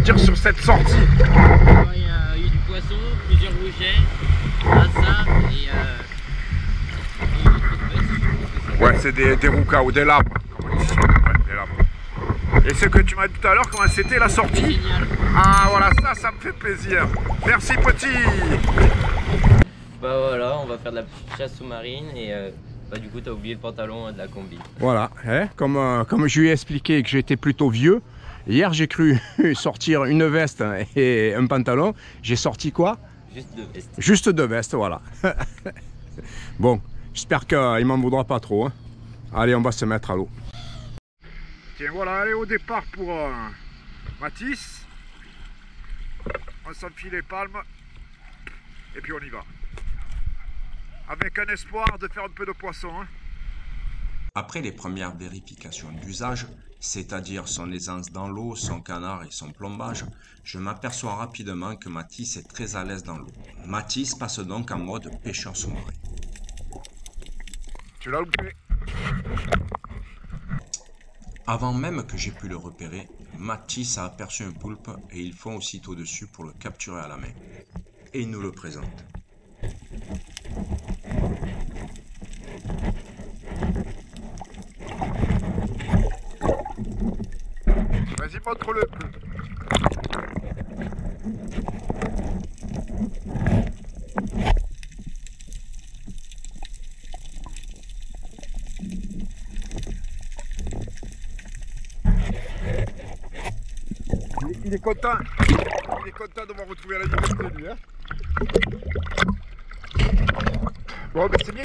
dire sur cette sortie? Il y a eu du poisson, plusieurs rougets, un ça et une autre pêche. Ouais, c'est des roucas ou des labres. Comme on dit. Ouais, des labres. Et ce que tu m'as dit tout à l'heure, comment c'était la sortie? Génial. Ah voilà, ça me fait plaisir. Merci petit. Bah voilà, on va faire de la chasse sous-marine et bah du coup t'as oublié le pantalon de la combi. Voilà, hein, comme je lui ai expliqué que j'étais plutôt vieux, hier j'ai cru sortir une veste et un pantalon. J'ai sorti quoi? Juste deux vestes. Juste deux vestes, voilà. Bon, j'espère qu'il m'en voudra pas trop. Hein. Allez, on va se mettre à l'eau. Tiens, voilà, allez au départ pour Mathis. On s'enfile les palmes et puis on y va. Avec un espoir de faire un peu de poisson. Hein. Après les premières vérifications d'usage, c'est-à-dire son aisance dans l'eau, son canard et son plombage, je m'aperçois rapidement que Mathis est très à l'aise dans l'eau. Mathis passe donc en mode pêcheur sous-marin. Tu l'as loupé. Avant même que j'ai pu le repérer, Mathis a aperçu un poulpe et il fond aussitôt dessus pour le capturer à la main. Et il nous le présente. Vas-y, montre-le. Il est content. Il est content de m'avoir retrouvé à la liberté, lui. Hein. Bon, ben c'est bien.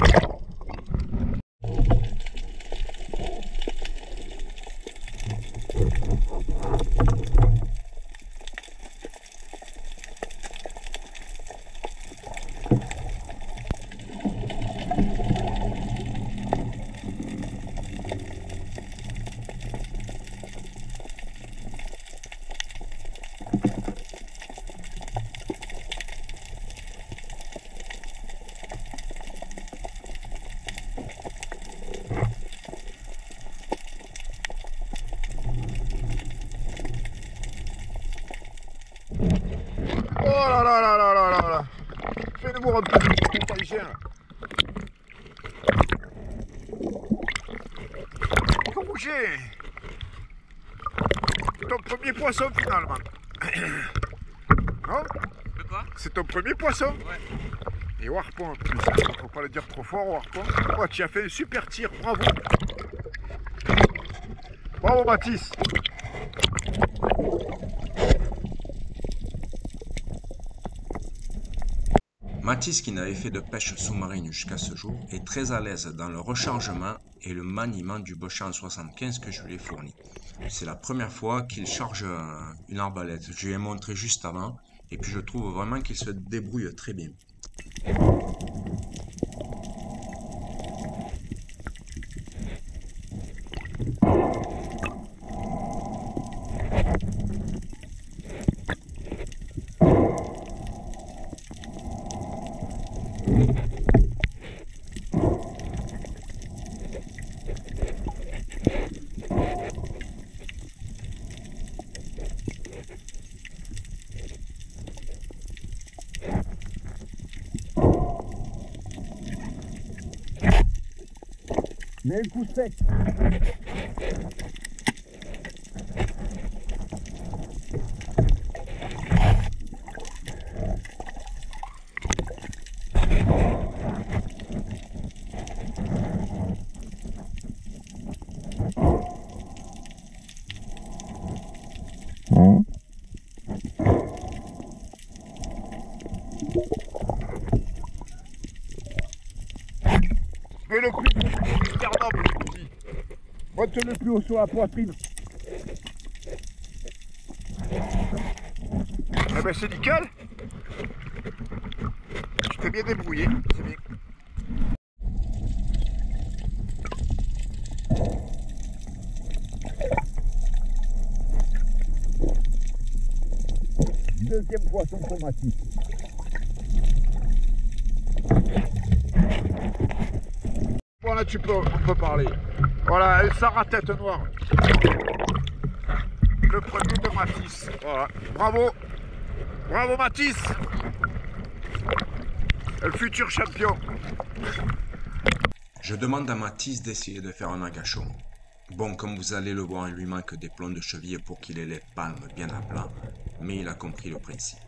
Oh là là là là là là là. Fais-nous voir un peu de parisien. Rougé. C'est ton premier poisson finalement. Non? De quoi? C'est ton premier poisson? Ouais. Et au harpon en plus. Faut pas le dire trop fort au harpon. Oh, tu as fait un super tir, bravo. Bravo Mathis. Mathis, qui n'avait fait de pêche sous-marine jusqu'à ce jour, est très à l'aise dans le rechargement et le maniement du Bochan 75 que je lui ai fourni. C'est la première fois qu'il charge une arbalète. Je lui ai montré juste avant et puis je trouve vraiment qu'il se débrouille très bien. Mais un coup sec. Mais le plus noble, petit. Monte le plus haut sur la poitrine. Eh ben c'est nickel. Tu t'es bien débrouillé, c'est bien. Deuxième poisson pour Mathis. Voilà, on peut parler. Voilà, Sarah tête noire. le premier de Mathis. Voilà. Bravo. Bravo Mathis. Le futur champion. Je demande à Mathis d'essayer de faire un agachon. Bon, comme vous allez le voir, il lui manque des plombs de cheville pour qu'il ait les palmes bien à plat, mais il a compris le principe.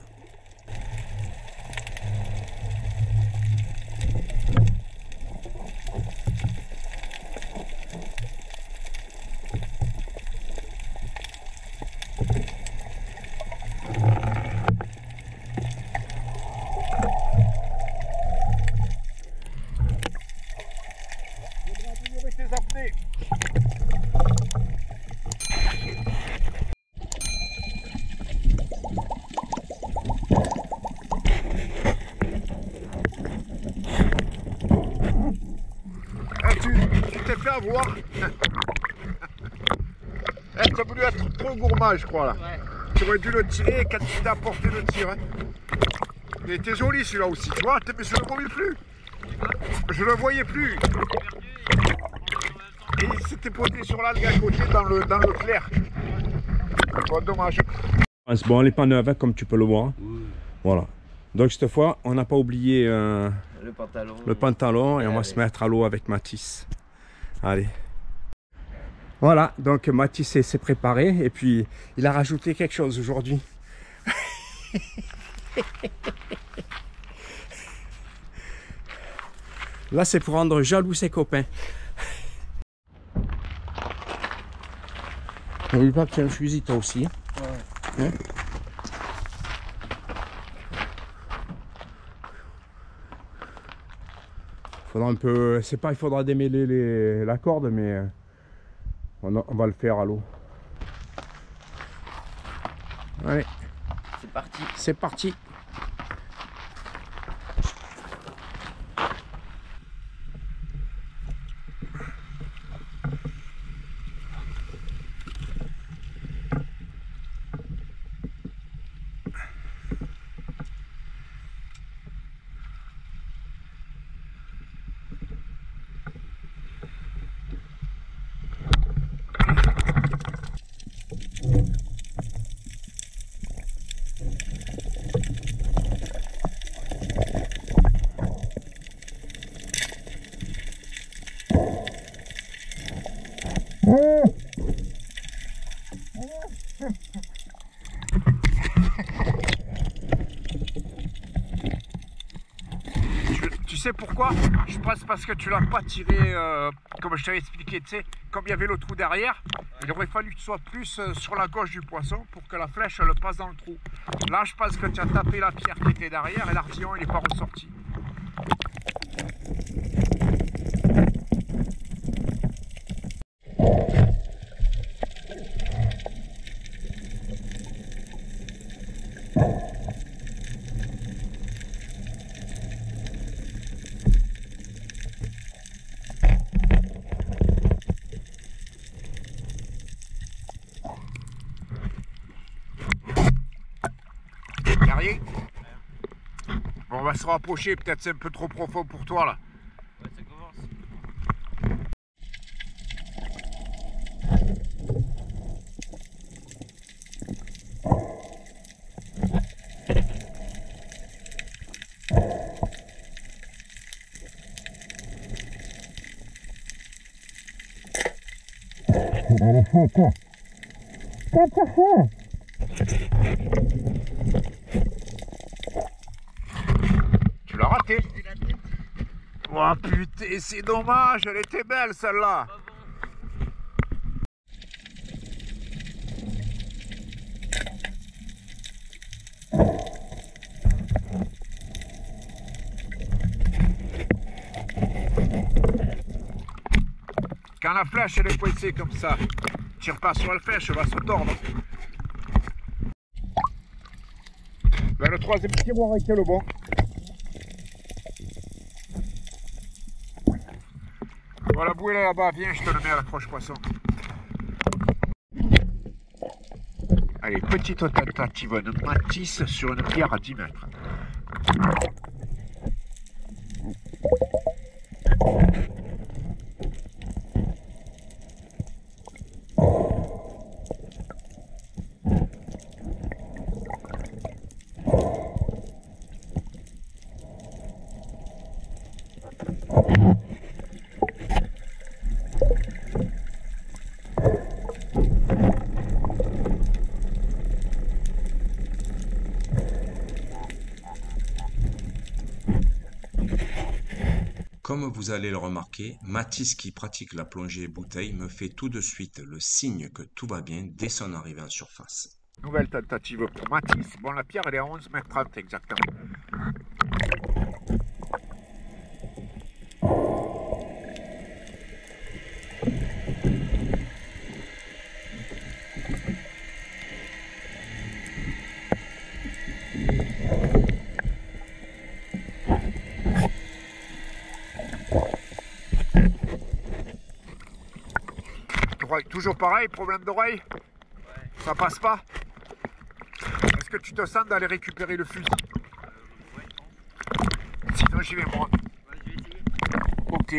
Tu t'es fait avoir. Tu as voulu être trop gourmand, je crois là. Ouais. Tu aurais dû le tirer quand tu t'es apporté le tir. Hein. Il était joli celui-là aussi, tu vois, mais je ne le voyais plus. Je le voyais plus. Et il s'était posé sur l'algue à côté dans le clair. Bon, dommage. Bon, elle est pas neuve, hein, comme tu peux le voir. Voilà. Donc cette fois, on n'a pas oublié le pantalon et on va se mettre à l'eau avec Mathis. Allez. Voilà, donc Mathis s'est préparé et puis il a rajouté quelque chose aujourd'hui. Là, c'est pour rendre jaloux ses copains. N'oublie pas que tu as un fusil toi aussi. Ouais. Hein? Faudra un peu, c'est pas, il faudra démêler la corde, mais on va le faire à l'eau. Allez, C'est parti. c'est parti. Tu sais pourquoi? Je pense parce que tu l'as pas tiré comme je t'avais expliqué, tu sais, comme il y avait le trou derrière, il aurait fallu que tu sois plus sur la gauche du poisson pour que la flèche elle passe dans le trou. Là, je pense que tu as tapé la pierre qui était derrière et l'artillon il n'est pas ressorti. Bon, on va se rapprocher, peut-être c'est un peu trop profond pour toi là. Ouais, ça commence. Tu l'as raté. Oh putain, c'est dommage, elle était belle celle-là. Quand la flèche elle est pointée comme ça, tire pas sur la flèche, elle va se tordre. Ben, le troisième tiroir était le bon. Voilà, bouée là-bas, viens, je te le mets à la croche poisson. Allez, petite tentative de Mathis sur une pierre à 10 mètres. Comme vous allez le remarquer, Mathis qui pratique la plongée bouteille me fait tout de suite le signe que tout va bien dès son arrivée en surface. Nouvelle tentative pour Mathis. Bon, la pierre elle est à 11,30 m exactement. Toujours pareil, problème d'oreille? Ouais. Ça passe pas? Est-ce que tu te sens d'aller récupérer le fusil? Ouais, non. Sinon j'y vais moi. Ouais, je vais essayer. Ok.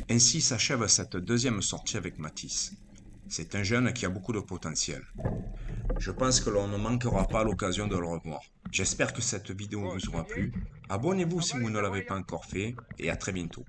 Ainsi s'achève cette deuxième sortie avec Mathis. C'est un jeune qui a beaucoup de potentiel. Je pense que l'on ne manquera pas l'occasion de le revoir. J'espère que cette vidéo vous aura plu. Abonnez-vous si vous ne l'avez pas encore fait et à très bientôt.